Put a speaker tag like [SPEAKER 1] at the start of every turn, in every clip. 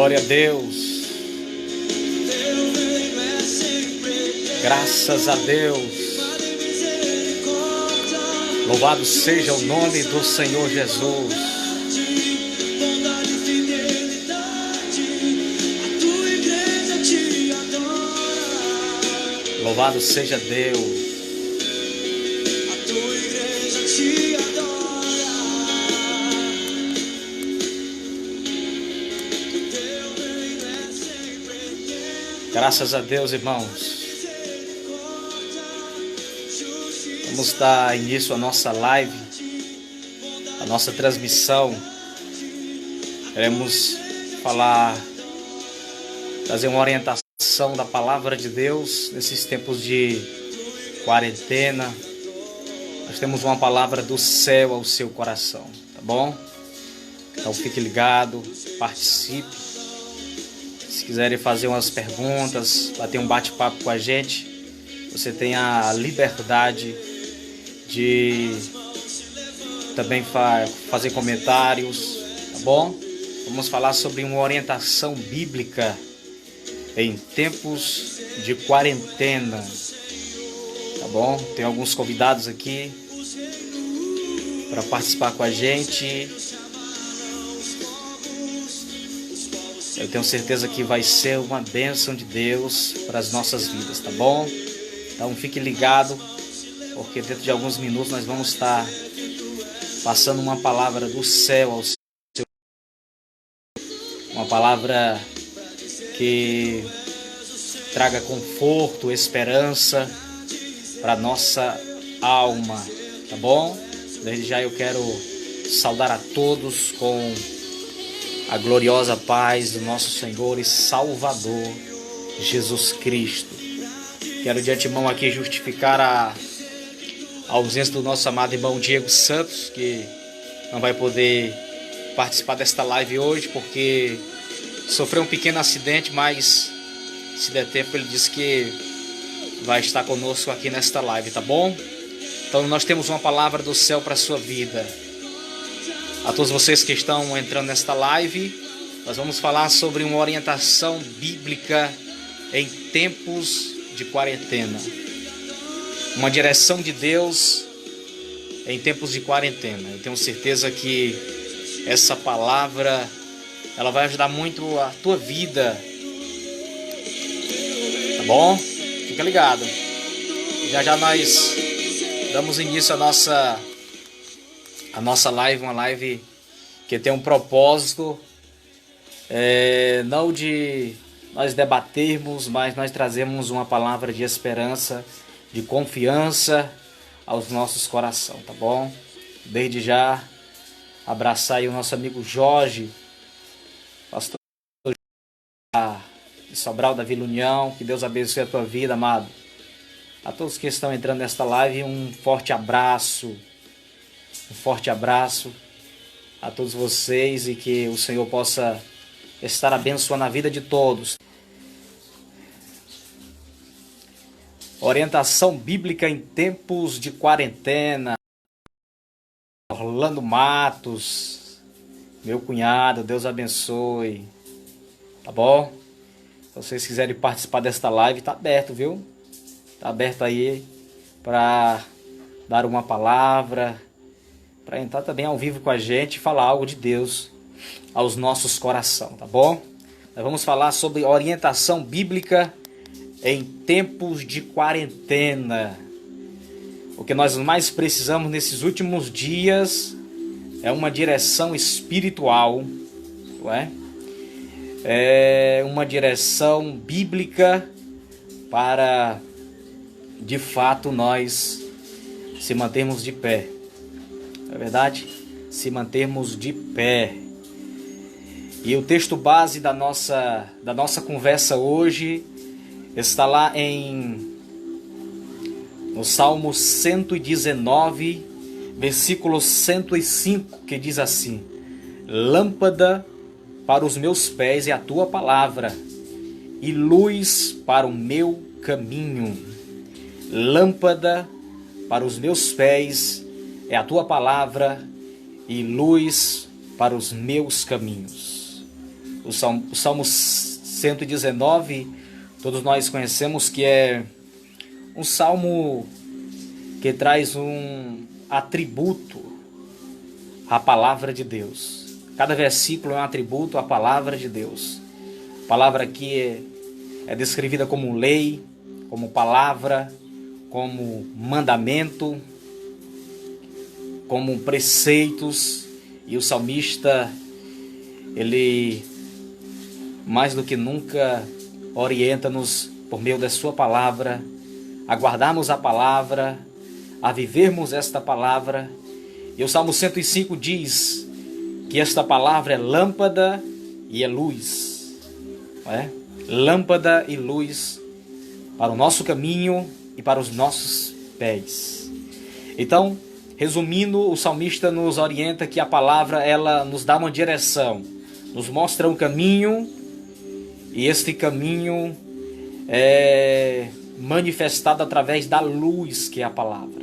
[SPEAKER 1] Glória a Deus. Graças a Deus. Louvado seja o nome do Senhor Jesus. Louvado seja Deus. Graças a Deus, irmãos. Vamos dar início à nossa live, à nossa transmissão. Queremos trazer uma orientação da palavra de Deus nesses tempos de quarentena. Nós temos uma palavra do céu ao seu coração, tá bom? Então fique ligado, participe. Se quiserem fazer umas perguntas, bater um bate-papo com a gente, você tem a liberdade de também fazer comentários, tá bom? Vamos falar sobre uma orientação bíblica em tempos de quarentena, tá bom? Tem alguns convidados aqui para participar com a gente. Eu tenho certeza que vai ser uma bênção de Deus para as nossas vidas, tá bom? Então fique ligado, porque dentro de alguns minutos nós vamos estar passando uma palavra do céu ao seu. Uma palavra que traga conforto, esperança para nossa alma, tá bom? Desde já eu quero saudar a todos com a gloriosa paz do nosso Senhor e Salvador Jesus Cristo. Quero de antemão aqui justificar a ausência do nosso amado irmão Diego Santos, que não vai poder participar desta live hoje porque sofreu um pequeno acidente, mas se der tempo ele disse que vai estar conosco aqui nesta live, tá bom? Então nós temos uma palavra do céu para a sua vida. A todos vocês que estão entrando nesta live, nós vamos falar sobre uma orientação bíblica em tempos de quarentena. Uma direção de Deus em tempos de quarentena. Eu tenho certeza que essa palavra ela vai ajudar muito a tua vida. Tá bom? Fica ligado. Já nós damos início à nossa live, uma live que tem um propósito, não de nós debatermos, mas nós trazemos uma palavra de esperança, de confiança aos nossos corações, tá bom? Desde já, abraçar aí o nosso amigo Jorge, pastor de Sobral da Vila União. Que Deus abençoe a tua vida, amado. A todos que estão entrando nesta live, um forte abraço a todos vocês e que o Senhor possa estar abençoando a vida de todos. Orientação bíblica em tempos de quarentena. Orlando Matos, meu cunhado, Deus abençoe, tá bom? Se vocês quiserem participar desta live, tá aberto, viu? Tá aberto aí para dar uma palavra, para entrar também ao vivo com a gente e falar algo de Deus aos nossos corações, tá bom? Nós vamos falar sobre orientação bíblica em tempos de quarentena. O que nós mais precisamos nesses últimos dias é uma direção espiritual, não é? É uma direção bíblica para, de fato, nós se mantermos de pé. Não é verdade? Se mantermos de pé. E o texto base da nossa conversa hoje está lá no Salmo 119, versículo 105, que diz assim: lâmpada para os meus pés é a tua palavra, e luz para o meu caminho. Lâmpada para os meus pés é a tua palavra, e luz para os meus caminhos. O Salmo 119, todos nós conhecemos que é um salmo que traz um atributo à palavra de Deus. Cada versículo é um atributo à palavra de Deus. A palavra aqui é descrevida como lei, como palavra, como mandamento, como preceitos. E o salmista, ele mais do que nunca orienta-nos por meio da sua palavra, a guardarmos a palavra, a vivermos esta palavra. E o Salmo 105 diz que esta palavra é lâmpada e é luz. Não é? Lâmpada e luz para o nosso caminho e para os nossos pés. Então, resumindo, o salmista nos orienta que a palavra, ela nos dá uma direção, nos mostra um caminho, e este caminho é manifestado através da luz que é a palavra.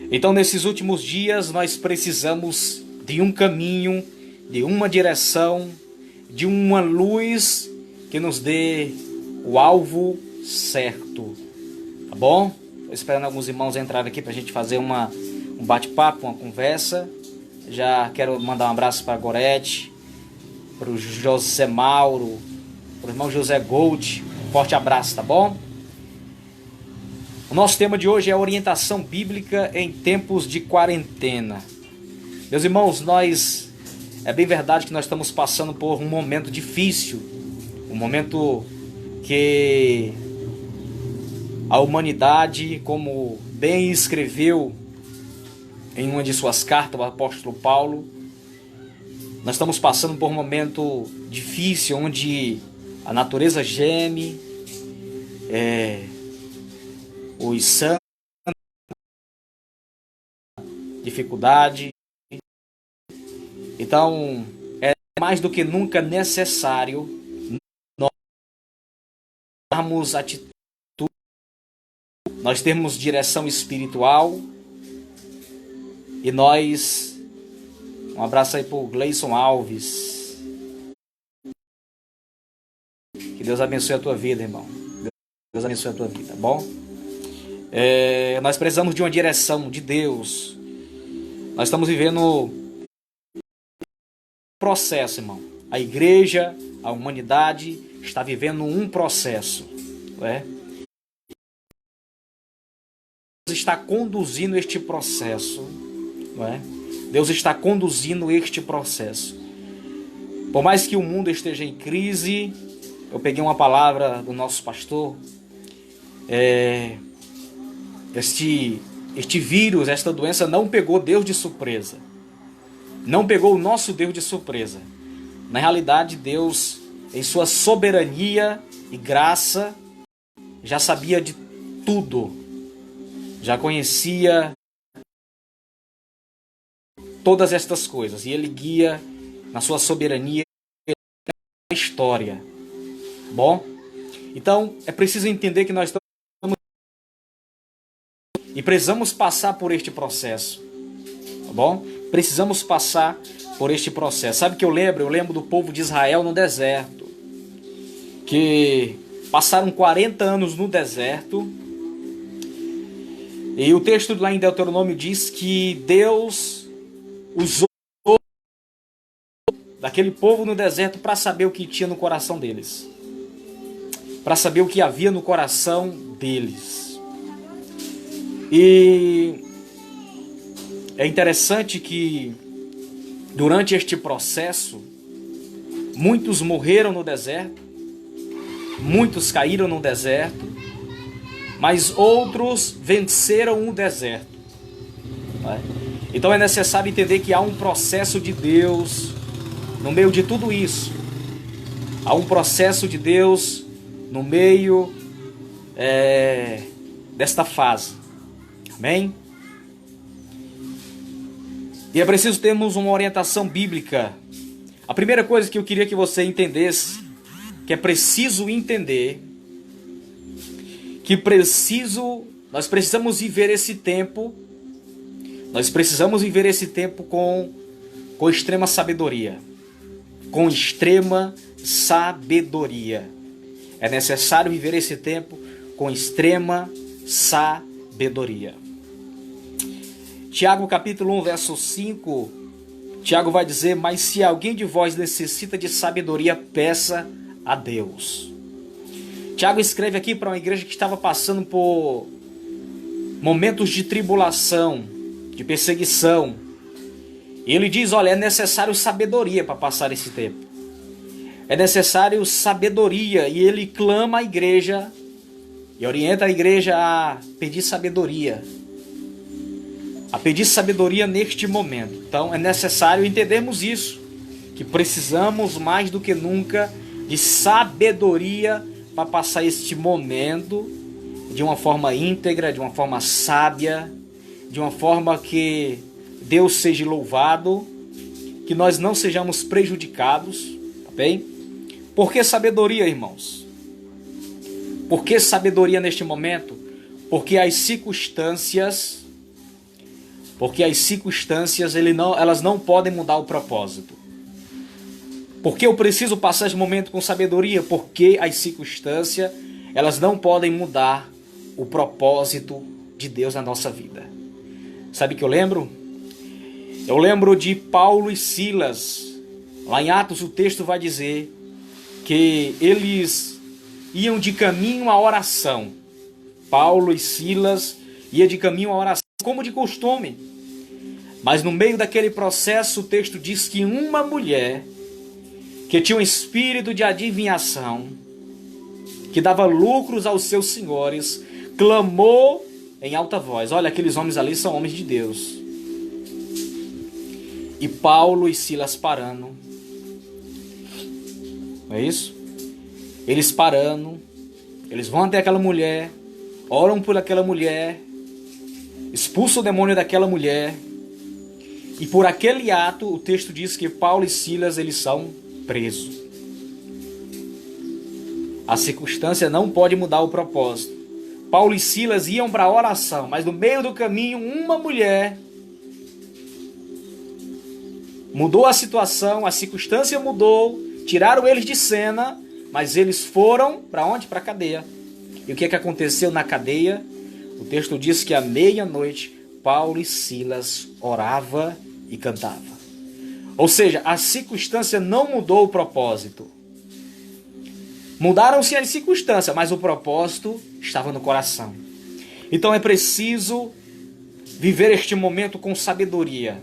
[SPEAKER 1] Então, nesses últimos dias, nós precisamos de um caminho, de uma direção, de uma luz que nos dê o alvo certo. Tá bom? Estou esperando alguns irmãos entrarem aqui para a gente fazer um bate-papo, uma conversa. Já quero mandar um abraço para a Gorete, para o José Mauro, para o irmão José Gold. Um forte abraço, tá bom? O nosso tema de hoje é orientação bíblica em tempos de quarentena. Meus irmãos, é bem verdade que nós estamos passando por um momento difícil, um momento que a humanidade, como bem escreveu em uma de suas cartas o apóstolo Paulo, nós estamos passando por um momento difícil, onde a natureza geme, os santos, dificuldade. Então, é mais do que nunca necessário nós darmos atitude, nós termos direção espiritual, e nós... Um abraço aí para o Gleison Alves. Que Deus abençoe a tua vida, irmão. Deus abençoe a tua vida, tá bom? Nós precisamos de uma direção de Deus. Nós estamos vivendo um processo, irmão. A igreja, a humanidade está vivendo um processo. Deus está conduzindo este processo. Deus está conduzindo este processo. Por mais que o mundo esteja em crise, eu peguei uma palavra do nosso pastor. Este vírus, esta doença não pegou Deus de surpresa. Não pegou o nosso Deus de surpresa. Na realidade, Deus, em sua soberania e graça, já sabia de tudo. Já conhecia todas estas coisas, e Ele guia na sua soberania a história. Bom, então é preciso entender que nós estamos e precisamos passar por este processo, tá bom? Precisamos passar por este processo. Sabe o que eu lembro? Eu lembro do povo de Israel no deserto, que passaram 40 anos no deserto, e o texto lá em Deuteronômio diz que Deus usou daquele povo no deserto para saber o que tinha no coração deles, para saber o que havia no coração deles. E é interessante que durante este processo muitos morreram no deserto, muitos caíram no deserto, mas outros venceram o deserto. Então é necessário entender que há um processo de Deus no meio de tudo isso. Há um processo de Deus no meio desta fase. Amém? E é preciso termos uma orientação bíblica. A primeira coisa que eu queria que você entendesse, que é preciso entender, que nós precisamos viver esse tempo. Nós precisamos viver esse tempo com extrema sabedoria, com extrema sabedoria. É necessário viver esse tempo com extrema sabedoria. Tiago capítulo 1, verso 5, Tiago vai dizer: mas se alguém de vós necessita de sabedoria, peça a Deus. Tiago escreve aqui para uma igreja que estava passando por momentos de tribulação, de perseguição. E ele diz: olha, é necessário sabedoria para passar esse tempo. É necessário sabedoria. E ele clama à igreja e orienta a igreja a pedir sabedoria. A pedir sabedoria neste momento. Então é necessário entendermos isso, que precisamos mais do que nunca de sabedoria para passar este momento de uma forma íntegra, de uma forma sábia, de uma forma que Deus seja louvado, que nós não sejamos prejudicados, tá bem? Por que sabedoria, irmãos? Por que sabedoria neste momento? Porque as circunstâncias elas não podem mudar o propósito. Por que eu preciso passar esse momento com sabedoria? Porque as circunstâncias elas não podem mudar o propósito de Deus na nossa vida. Sabe o que eu lembro? Eu lembro de Paulo e Silas. Lá em Atos o texto vai dizer que eles iam de caminho à oração. Paulo e Silas iam de caminho à oração, como de costume. Mas no meio daquele processo o texto diz que uma mulher que tinha um espírito de adivinhação, que dava lucros aos seus senhores, clamou em alta voz. Olha, aqueles homens ali são homens de Deus. E Paulo e Silas parando. Não é isso? Eles parando. Eles vão até aquela mulher. Oram por aquela mulher. Expulsam o demônio daquela mulher. E por aquele ato, o texto diz que Paulo e Silas eles são presos. A circunstância não pode mudar o propósito. Paulo e Silas iam para a oração, mas no meio do caminho uma mulher mudou a situação, a circunstância mudou, tiraram eles de cena, mas eles foram para onde? Para a cadeia. E o que aconteceu na cadeia? O texto diz que à meia-noite Paulo e Silas orava e cantava. Ou seja, a circunstância não mudou o propósito. Mudaram-se as circunstâncias, mas o propósito estava no coração. Então é preciso viver este momento com sabedoria.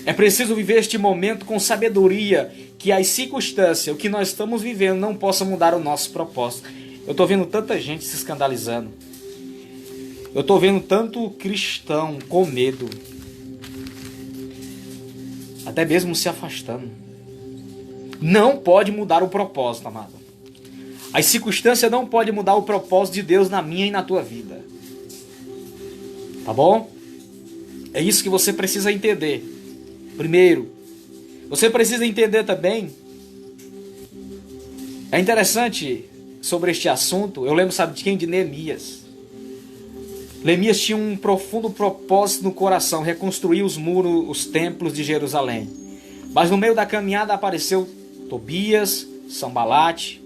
[SPEAKER 1] É preciso viver este momento com sabedoria, que as circunstâncias, o que nós estamos vivendo, não possa mudar o nosso propósito. Eu estou vendo tanta gente se escandalizando. Eu estou vendo tanto cristão com medo, até mesmo se afastando. Não pode mudar o propósito, amado. As circunstâncias não podem mudar o propósito de Deus na minha e na tua vida. Tá bom? É isso que você precisa entender. Primeiro, você precisa entender também. É interessante sobre este assunto. Eu lembro, sabe de quem? De Neemias. Neemias tinha um profundo propósito no coração, reconstruir os muros, os templos de Jerusalém. Mas no meio da caminhada apareceu Tobias, Sambalate,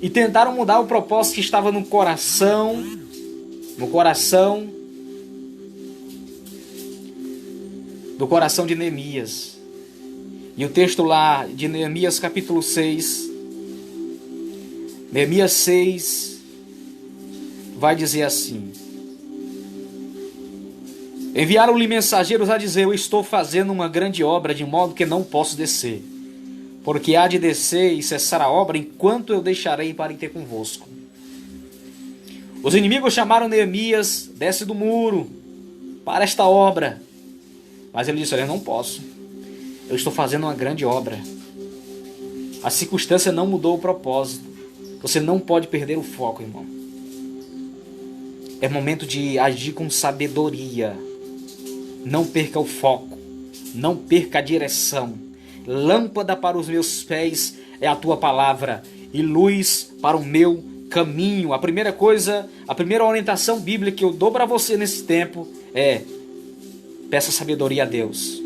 [SPEAKER 1] e tentaram mudar o propósito que estava no coração de Neemias. E o texto lá de Neemias capítulo 6, Neemias 6, vai dizer assim: enviaram-lhe mensageiros a dizer: eu estou fazendo uma grande obra, de modo que não posso descer, porque há de descer e cessar a obra, enquanto eu deixarei para ir ter convosco. Os inimigos chamaram Neemias: desce do muro para esta obra. Mas ele disse: olha, eu não posso, eu estou fazendo uma grande obra. A circunstância não mudou o propósito. Você não pode perder o foco, irmão. É momento de agir com sabedoria. Não perca o foco, não perca a direção. Lâmpada para os meus pés é a tua palavra e luz para o meu caminho. A primeira coisa, a primeira orientação bíblica que eu dou para você nesse tempo é: peça sabedoria a Deus.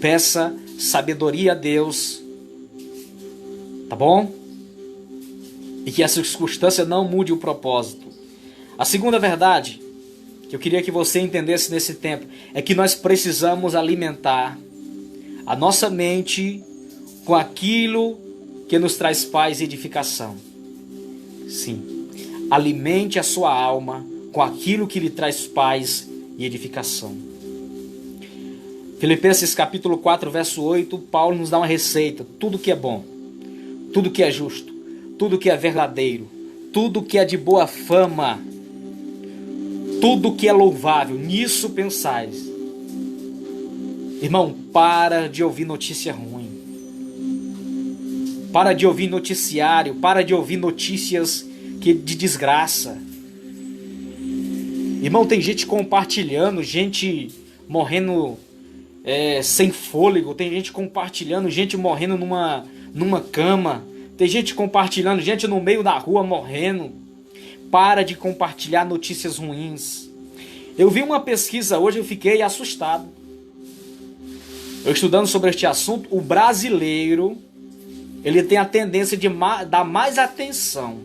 [SPEAKER 1] Peça sabedoria a Deus, tá bom? E que a circunstância não mude o propósito. A segunda verdade que eu queria que você entendesse nesse tempo é que nós precisamos alimentar a nossa mente com aquilo que nos traz paz e edificação. Sim, alimente a sua alma com aquilo que lhe traz paz e edificação. Filipenses capítulo 4, verso 8, Paulo nos dá uma receita. Tudo que é bom, tudo que é justo, tudo que é verdadeiro, tudo que é de boa fama, tudo que é louvável, nisso pensais. Irmão, para de ouvir notícia ruim. Para de ouvir noticiário, para de ouvir notícias de desgraça. Irmão, tem gente compartilhando, gente morrendo sem fôlego, tem gente compartilhando, gente morrendo numa cama, tem gente compartilhando, gente no meio da rua morrendo. Para de compartilhar notícias ruins. Eu vi uma pesquisa hoje, eu fiquei assustado. Eu estudando sobre este assunto, o brasileiro, ele tem a tendência de dar mais atenção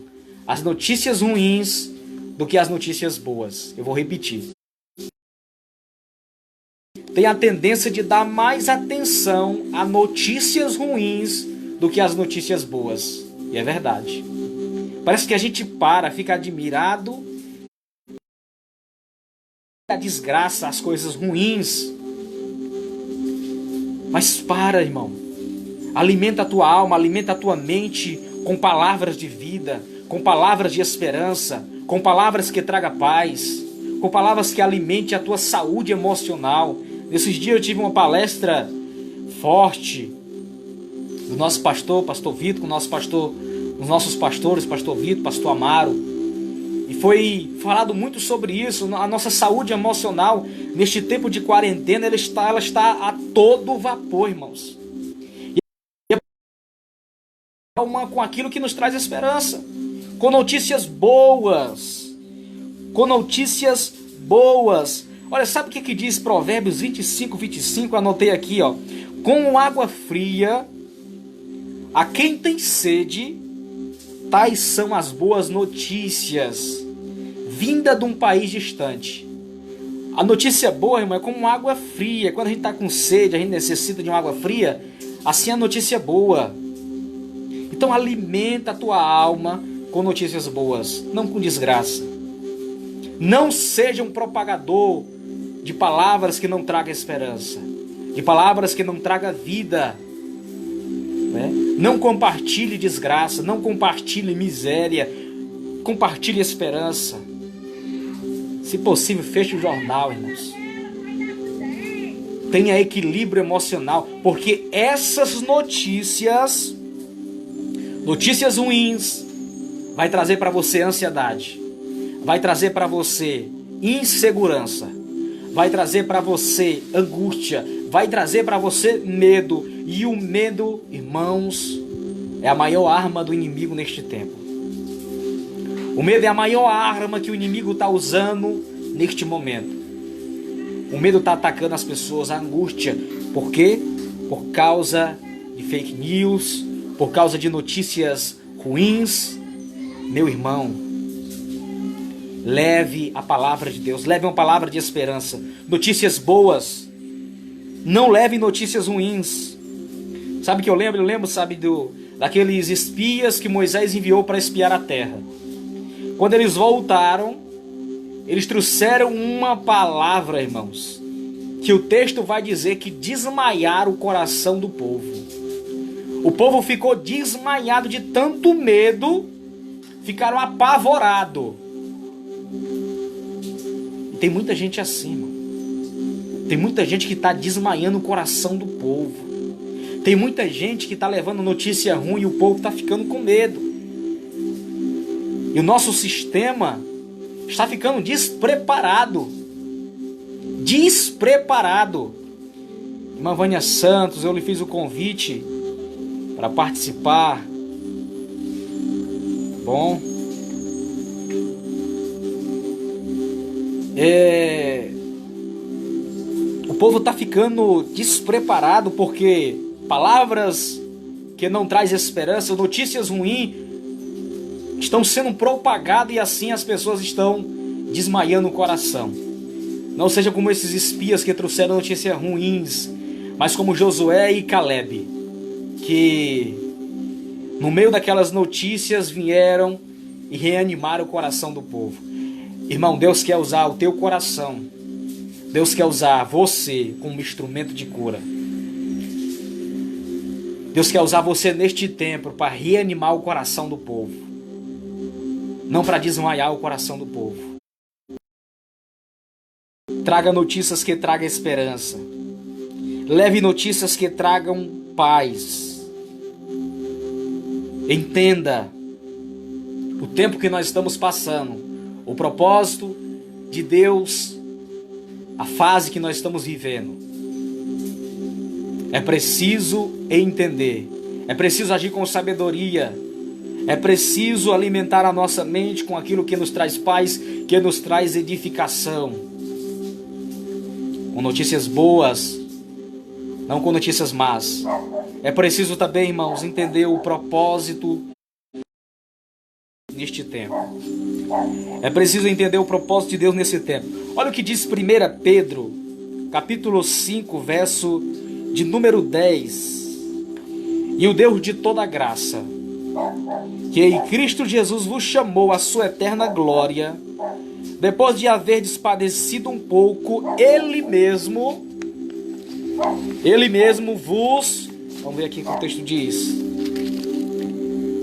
[SPEAKER 1] às notícias ruins do que às notícias boas. Eu vou repetir. Tem a tendência de dar mais atenção a notícias ruins do que às notícias boas. E é verdade. Parece que a gente fica admirado a desgraça, as coisas ruins. Mas para, irmão. Alimenta a tua alma, alimenta a tua mente com palavras de vida, com palavras de esperança, com palavras que tragam paz, com palavras que alimente a tua saúde emocional. Nesses dias eu tive uma palestra forte do nosso pastor, pastor Vitor, com os nossos pastores, pastor Vitor, pastor Amaro. E foi falado muito sobre isso, a nossa saúde emocional neste tempo de quarentena, ela está a todo vapor, irmãos. Com aquilo que nos traz esperança, com notícias boas, Olha, sabe o que diz Provérbios 25, anotei aqui, ó. Com água fria, a quem tem sede, tais são as boas notícias, vinda de um país distante. A notícia boa, irmão, é como água fria. Quando a gente está com sede, a gente necessita de uma água fria, assim a notícia é boa. Então alimenta a tua alma com notícias boas, não com desgraça. Não seja um propagador de palavras que não tragam esperança, de palavras que não tragam vida. Né? Não compartilhe desgraça, não compartilhe miséria, compartilhe esperança. Se possível, feche o jornal, irmãos. Tenha equilíbrio emocional, porque essas notícias ruins, vai trazer para você ansiedade, vai trazer para você insegurança, vai trazer para você angústia, vai trazer para você medo. E o medo, irmãos, é a maior arma do inimigo neste tempo. O medo é a maior arma que o inimigo está usando neste momento. O medo está atacando as pessoas, a angústia. Por quê? Por causa de fake news, por causa de notícias ruins. Meu irmão, leve a palavra de Deus, leve uma palavra de esperança, notícias boas. Não leve notícias ruins. Sabe o que eu lembro? Eu lembro, sabe, daqueles espias que Moisés enviou para espiar a terra. Quando eles voltaram, eles trouxeram uma palavra, irmãos, que o texto vai dizer que desmaiaram o coração do povo. O povo ficou desmaiado de tanto medo, ficaram apavorados. E tem muita gente assim, irmão. Tem muita gente que está desmaiando o coração do povo. Tem muita gente que está levando notícia ruim e o povo está ficando com medo. E o nosso sistema está ficando despreparado. Despreparado. Irmã Vânia Santos, eu lhe fiz o convite para participar. Bom. O povo está ficando despreparado porque palavras que não traz esperança, notícias ruins estão sendo propagadas e assim as pessoas estão desmaiando o coração. Não seja como esses espias que trouxeram notícias ruins, mas como Josué e Caleb, que no meio daquelas notícias vieram e reanimaram o coração do povo. Irmão, Deus quer usar o teu coração. Deus quer usar você como instrumento de cura. Deus quer usar você neste tempo para reanimar o coração do povo. Não para desmaiar o coração do povo. Traga notícias que tragam esperança. Leve notícias que tragam paz. Entenda o tempo que nós estamos passando. O propósito de Deus, a fase que nós estamos vivendo. É preciso entender. É preciso agir com sabedoria. É preciso alimentar a nossa mente com aquilo que nos traz paz, que nos traz edificação. Com notícias boas, não com notícias más. É preciso também, irmãos, entender o propósito neste tempo. É preciso entender o propósito de Deus nesse tempo. Olha o que diz 1 Pedro, capítulo 5, verso de número 10. E o Deus de toda graça, que em Cristo Jesus vos chamou à sua eterna glória, depois de haver padecido um pouco, Ele mesmo vos, vamos ver aqui o que o texto diz,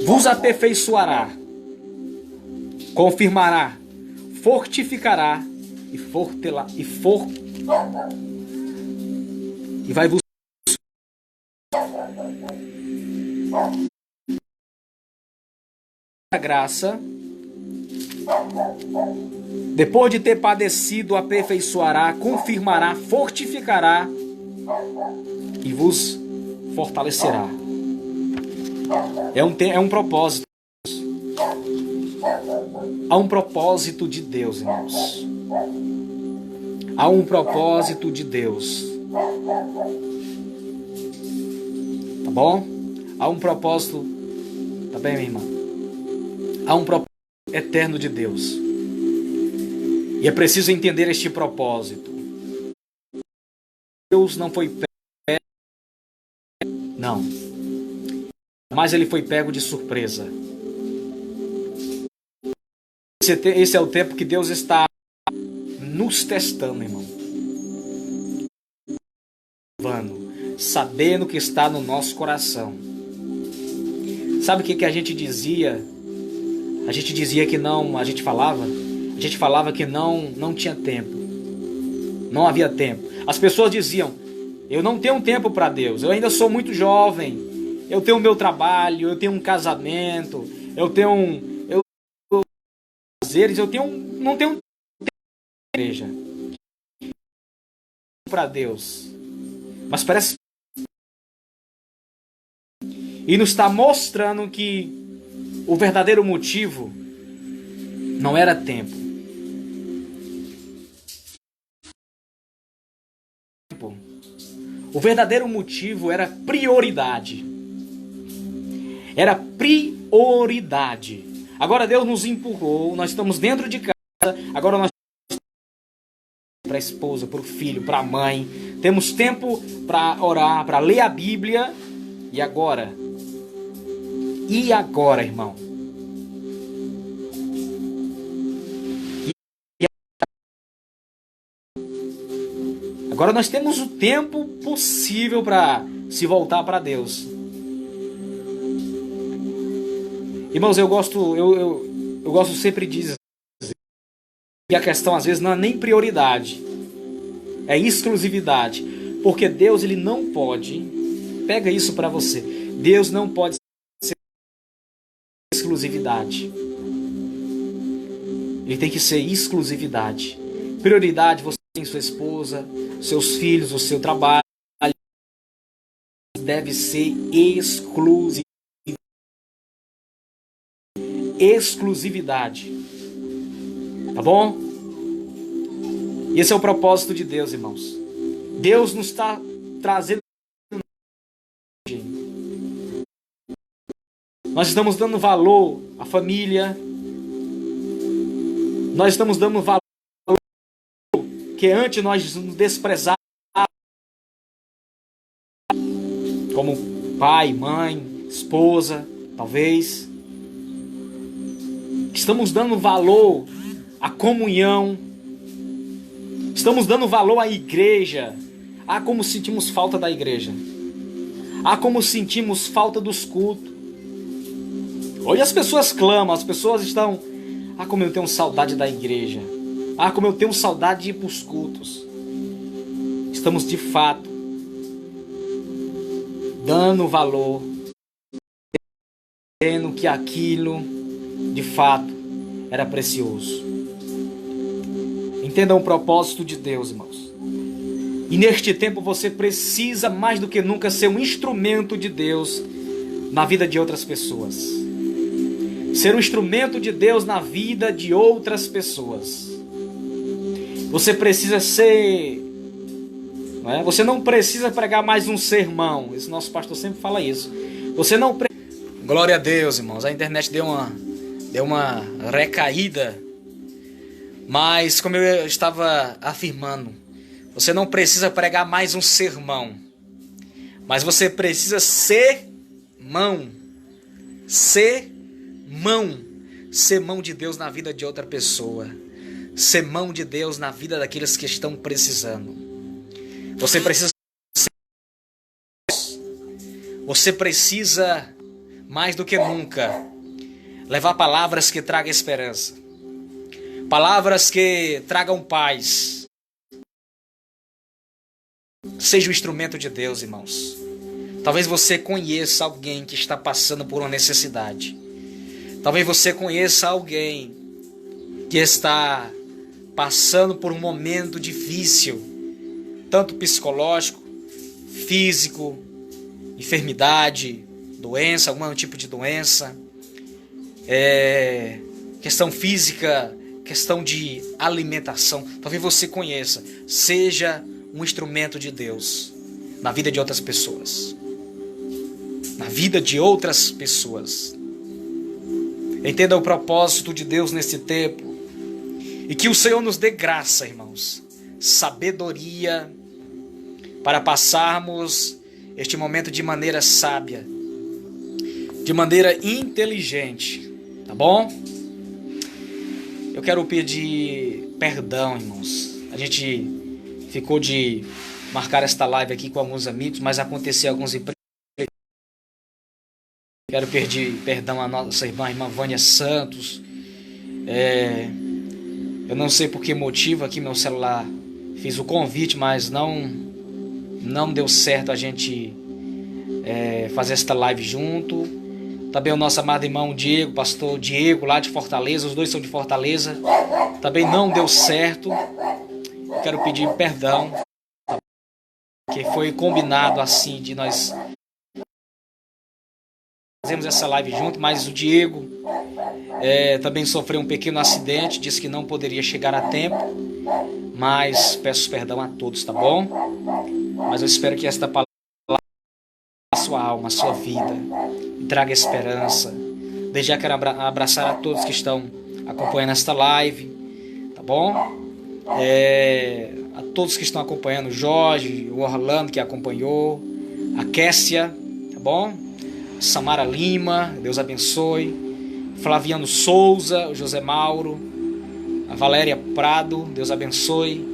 [SPEAKER 1] vos aperfeiçoará, confirmará, fortificará e vai vos a graça, depois de ter padecido, aperfeiçoará, confirmará, fortificará e vos fortalecerá. É um propósito. Há um propósito de Deus, irmãos. Há um propósito de Deus. Tá bom? Há um propósito. Tá bem, minha irmã? Há um propósito eterno de Deus. E é preciso entender este propósito. Deus não foi pego. Não. Mas ele foi pego de surpresa. Esse é o tempo que Deus está nos testando, irmão. Sabendo o que está no nosso coração. Sabe o que a gente dizia? A gente dizia que não, a gente falava que não tinha tempo. Não havia tempo. As pessoas diziam: eu não tenho tempo para Deus, eu ainda sou muito jovem, eu tenho o meu trabalho, eu tenho um casamento, eu não tenho tempo para igreja, para Deus. Mas parece e nos está mostrando que o verdadeiro motivo não era tempo. O verdadeiro motivo era prioridade. Era prioridade. Agora Deus nos empurrou, nós estamos dentro de casa, agora nós para a esposa, para o filho, para a mãe. Temos tempo para orar, para ler a Bíblia. E agora? E agora, irmão? Agora nós temos o tempo possível para se voltar para Deus. Irmãos, eu gosto sempre de dizer que a questão às vezes não é nem prioridade, é exclusividade. Porque Deus, ele não pode, pega isso para você, Deus não pode ser exclusividade. Ele tem que ser exclusividade. Prioridade, você tem sua esposa, seus filhos, o seu trabalho. Deve ser exclusividade. Tá bom? Esse é o propósito de Deus, irmãos. Deus nos está trazendo. Nós estamos dando valor à família. Nós estamos dando valor que antes nós nos desprezávamos como pai, mãe, esposa, talvez. Estamos dando valor à comunhão. Estamos dando valor à igreja. Ah, como sentimos falta da igreja. Ah, como sentimos falta dos cultos. Hoje as pessoas clamam, as pessoas estão... Ah, como eu tenho saudade da igreja. Ah, como eu tenho saudade de ir para os cultos. Estamos de fato dando valor, vendo que aquilo de fato era precioso. Entendam o propósito de Deus, irmãos. E neste tempo você precisa mais do que nunca ser um instrumento de Deus na vida de outras pessoas. Ser um instrumento de Deus na vida de outras pessoas. Você precisa ser... Não é? Você não precisa pregar mais um sermão. Esse nosso pastor sempre fala isso. Você não... Glória a Deus, irmãos. A internet deu uma recaída. Mas como eu estava afirmando, você não precisa pregar mais um sermão. Mas você precisa ser mão. Ser mão de Deus na vida de outra pessoa. Ser mão de Deus na vida daqueles que estão precisando. Você precisa mais do que nunca levar palavras que tragam esperança. Palavras que tragam paz. Seja o instrumento de Deus, irmãos. Talvez você conheça alguém que está passando por uma necessidade. Talvez você conheça alguém que está passando por um momento difícil, tanto psicológico, físico, enfermidade, doença, algum tipo de doença, questão física, questão de alimentação. Talvez você conheça. Seja um instrumento de Deus na vida de outras pessoas. Na vida de outras pessoas. Entenda o propósito de Deus nesse tempo. E que o Senhor nos dê graça, irmãos. Sabedoria para passarmos este momento de maneira sábia. De maneira inteligente. Tá bom? Eu quero pedir perdão, irmãos. A gente ficou de marcar esta live aqui com alguns amigos, mas aconteceu alguns imprevistos. Quero pedir perdão à nossa irmã Vânia Santos. Eu não sei por que motivo aqui meu celular fiz o convite, mas não deu certo a gente fazer esta live junto. Também o nosso amado irmão Diego, pastor Diego, lá de Fortaleza, os dois são de Fortaleza. Também não deu certo. Eu quero pedir perdão, que foi combinado assim de nós fazemos essa live junto, mas o Diego também sofreu um pequeno acidente, disse que não poderia chegar a tempo, mas peço perdão a todos, tá bom? Mas eu espero que esta palavra a sua alma, a sua vida, e traga esperança. Desde já quero abraçar a todos que estão acompanhando esta live, tá bom? A todos que estão acompanhando, o Jorge, o Orlando que acompanhou, a Kessia, tá bom? Samara Lima, Deus abençoe. Flaviano Souza, o José Mauro, a Valéria Prado, Deus abençoe.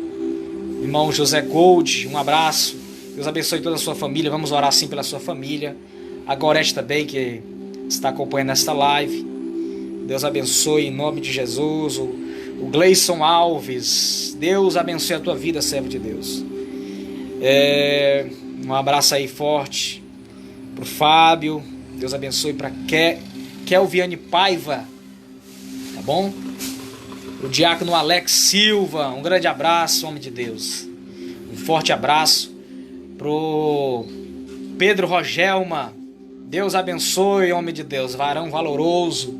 [SPEAKER 1] Irmão José Gold, um abraço. Deus abençoe toda a sua família. Vamos orar assim pela sua família. A Gorete também, que está acompanhando esta live. Deus abençoe em nome de Jesus. O Gleison Alves, Deus abençoe a tua vida, servo de Deus. Um abraço aí forte pro Fábio. Deus abençoe para Kelviane Paiva, tá bom? O diácono Alex Silva, um grande abraço, homem de Deus. Um forte abraço pro Pedro Rogelma. Deus abençoe, homem de Deus, varão valoroso.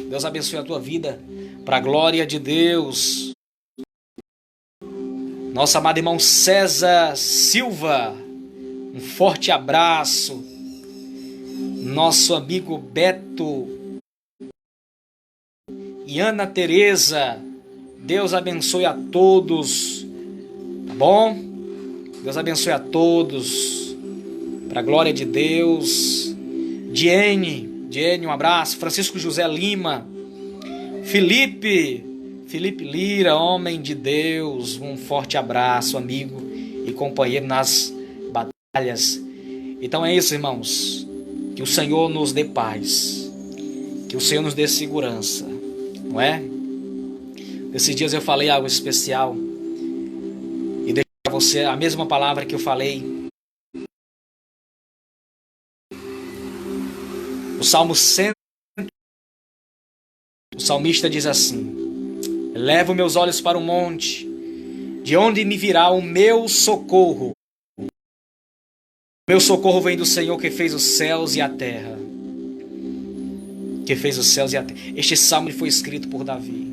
[SPEAKER 1] Deus abençoe a tua vida para a glória de Deus. nosso amado irmão César Silva, um forte abraço. Nosso amigo Beto e Ana Tereza, Deus abençoe a todos, tá bom? Deus abençoe a todos, para a glória de Deus. Diene, um abraço. Francisco José Lima, Felipe Lira, homem de Deus, um forte abraço, amigo e companheiro nas batalhas. Então é isso, irmãos, que o Senhor nos dê paz, que o Senhor nos dê segurança, não é? Esses dias eu falei algo especial e deixei para você a mesma palavra que eu falei. O Salmo 100, o salmista diz assim: elevo meus olhos para o monte, de onde me virá o meu socorro. O meu socorro vem do Senhor que fez os céus e a terra. Que fez os céus e a terra. Este salmo foi escrito por Davi.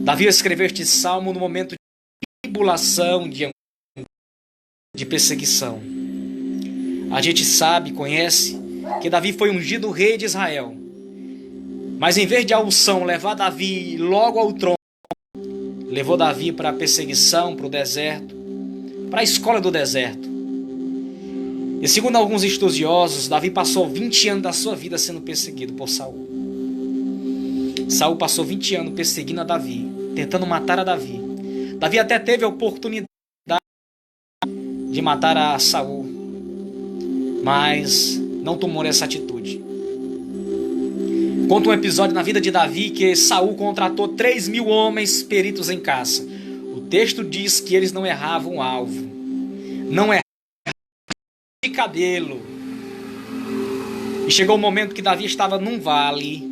[SPEAKER 1] Davi escreveu este salmo no momento de tribulação, de perseguição. A gente sabe, conhece, que Davi foi ungido rei de Israel. Mas em vez de a unção levar Davi logo ao trono, levou Davi para a perseguição, para o deserto, para a escola do deserto. E segundo alguns estudiosos, Davi passou 20 anos da sua vida sendo perseguido por Saul. Saul passou 20 anos perseguindo a Davi, tentando matar a Davi. Davi até teve a oportunidade de matar a Saul, mas não tomou essa atitude. Conta um episódio na vida de Davi que Saul contratou 3.000 homens peritos em caça. O texto diz que eles não erravam o alvo, não erravam de cabelo. E chegou o momento que Davi estava num vale,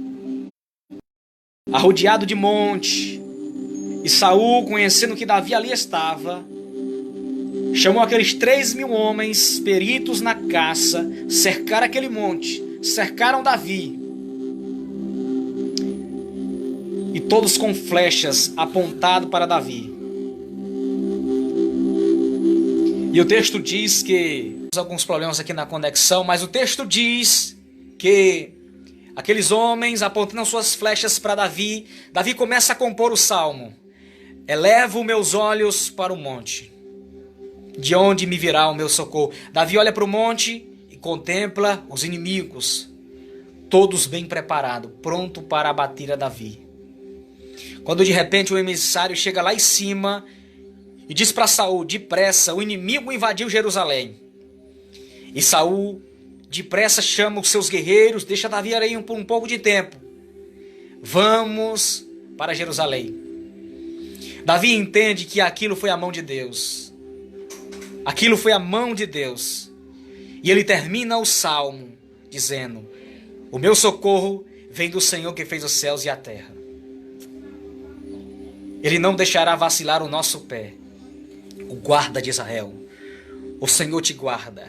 [SPEAKER 1] arrodeado de monte, e Saul, conhecendo que Davi ali estava, chamou aqueles 3.000 homens peritos na caça, cercaram aquele monte, cercaram Davi, e todos com flechas apontadas para Davi. E o texto diz que, alguns problemas aqui na conexão, mas o texto diz que aqueles homens apontando suas flechas para Davi, Davi começa a compor o salmo: elevo meus olhos para o monte, de onde me virá o meu socorro. Davi olha para o monte e contempla os inimigos, todos bem preparados, pronto para abater a Davi. Quando de repente o emissário chega lá em cima e diz para Saul: depressa, o inimigo invadiu Jerusalém. E Saul depressa chama os seus guerreiros, deixa Davi aí por um pouco de tempo. Vamos para Jerusalém. Davi entende que aquilo foi a mão de Deus. Aquilo foi a mão de Deus. E ele termina o salmo dizendo: o meu socorro vem do Senhor que fez os céus e a terra. Ele não deixará vacilar o nosso pé. O guarda de Israel. O Senhor te guarda.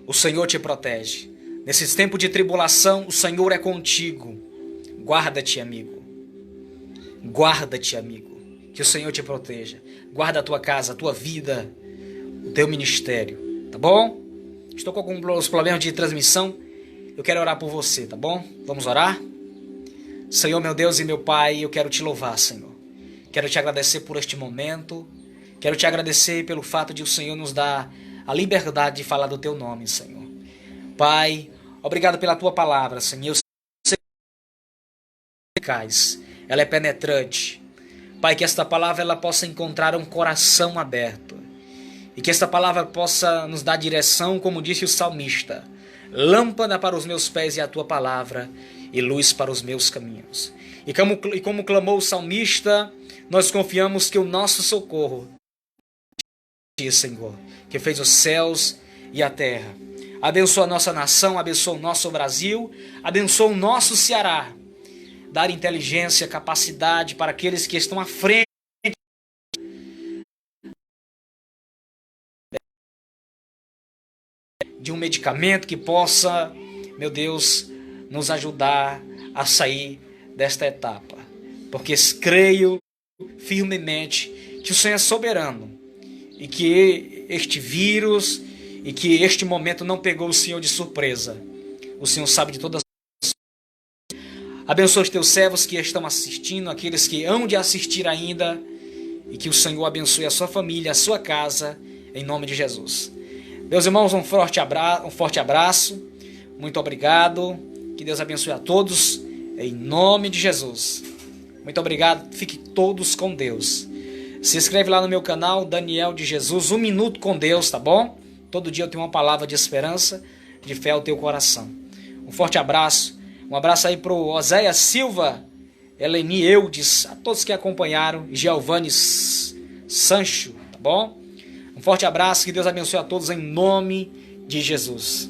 [SPEAKER 1] O Senhor te protege. Nesses tempos de tribulação, o Senhor é contigo. Guarda-te, amigo. Guarda-te, amigo. Que o Senhor te proteja. Guarda a tua casa, a tua vida, o teu ministério. Tá bom? Estou com alguns problemas de transmissão. Eu quero orar por você, tá bom? Vamos orar? Senhor, meu Deus e meu Pai, eu quero te louvar, Senhor. Quero te agradecer por este momento. Quero te agradecer pelo fato de o Senhor nos dar a liberdade de falar do teu nome, Senhor. Pai, obrigado pela tua palavra, Senhor. Ela é penetrante. Pai, que esta palavra ela possa encontrar um coração aberto. E que esta palavra possa nos dar direção, como disse o salmista: lâmpada para os meus pés é a tua palavra e luz para os meus caminhos. E como clamou o salmista, nós confiamos que o nosso socorro é ti, Senhor, que fez os céus e a terra. Abençoa a nossa nação, abençoa o nosso Brasil, abençoa o nosso Ceará. Dar inteligência, capacidade para aqueles que estão à frente de um medicamento que possa, meu Deus, nos ajudar a sair desta etapa. Porque creio firmemente que o Senhor é soberano e que este vírus e que este momento não pegou o Senhor de surpresa. O Senhor sabe de todas as coisas. Abençoa os teus servos que estão assistindo, aqueles que hão de assistir ainda, e que o Senhor abençoe a sua família, a sua casa, em nome de Jesus. Meus irmãos, um forte abraço, muito obrigado, que Deus abençoe a todos, em nome de Jesus. Muito obrigado, fiquem todos com Deus. Se inscreve lá no meu canal, Daniel de Jesus, 1 minuto com Deus, tá bom? Todo dia eu tenho uma palavra de esperança, de fé ao teu coração. Um forte abraço, um abraço aí pro Oséias Silva, Eleni Eudes, a todos que acompanharam, Giovanni Sancho, tá bom? Um forte abraço, que Deus abençoe a todos em nome de Jesus.